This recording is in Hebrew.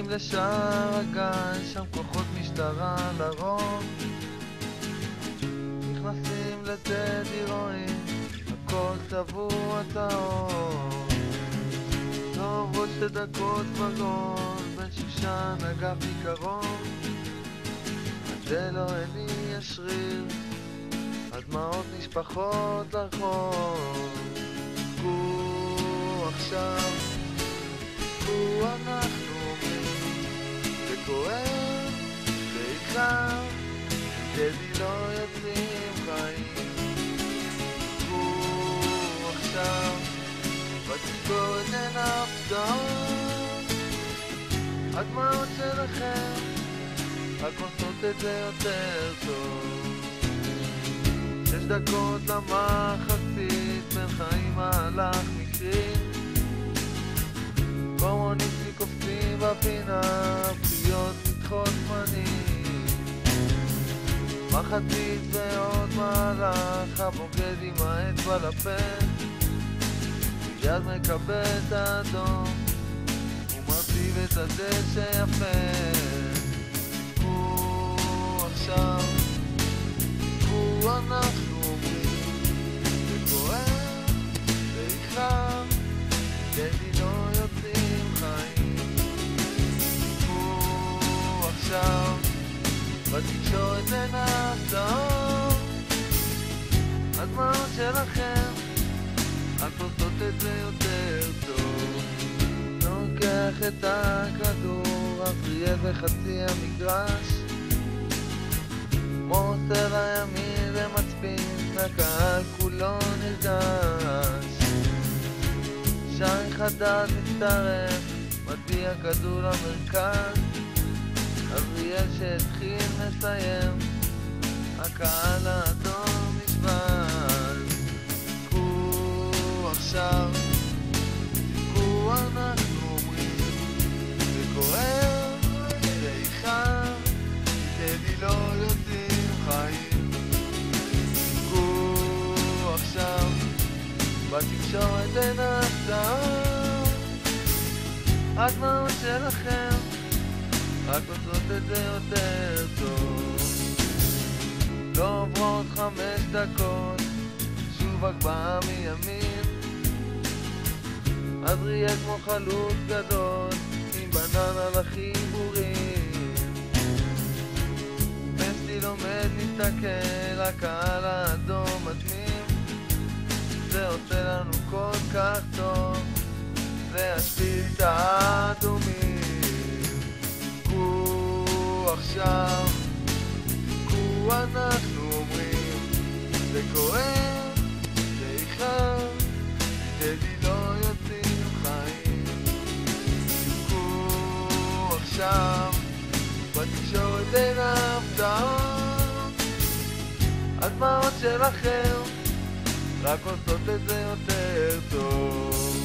לשער הגן, שם כוחות משטרה לרוב נכנסים לטדי, רואים הכל צבוע טהור. לא עוברות 2 דקות כבר גול, בן שושן אגף מקרוב, זה לא עיני השריר, הדמעות נשפחות לרחוב. קו עכשיו, קו אנחנו אומרים, זה כואב, זה איתכם, טדי לא יוצאים חיים. קו עכשיו, בתזכורת אין הפתעות, הדמעות שלכם רק עושות את זה יותר טוב. 6 דקות למחצית, בן חיים מהלך מקרי, קומוניסטים קופצים בפינה, פיות נדחות זמנים. מחצית ועוד מהלך, הבוגד עם האצבע לפה, מיד מקבל את האדום ומרטיב את הדשא יפה. עכשיו, קו אנחנו אומרים, זה כואב, זה איתכם, טדי לא יוצאים חיים. קו עכשיו, בתקשורת אין הפתעות, הדמעות שלכם רק עושות את זה יותר טוב. לוקח את הכדור, אבריאל בחצי המגרש, מוסר לימין ומצפין, הקהל כולו נרגש. שי חדד מצטרף, מטביע כדור למרכז, אבריאל שהתחיל מסיים, הקהל האדום נשבז. קו עכשיו, קו אנחנו אומרים, זה כואב, זה איתכם, טדי לא יוצאים חיים. קו עכשיו, בתקשורת אין הפתעות, הדמעות שלכם רק עושות את זה יותר טוב. לא עוברות 5 דקות, שוב הגבהה מימין, אדריאל כמו חלוץ גדול עם בננה לחיבורים. מסי לומד מסתכל, הקהל האדום מדמים, זה עושה לנו כל כך טוב להשפיל את האדומים. קו עכשיו, קו אנחנו אומרים, זה כואב, זה איתכם, טדי לא יוצאים חיים. קו עכשיו, בתקשורת אין הפתעות, הדמעות שלכם רק עושות את זה יותר טוב.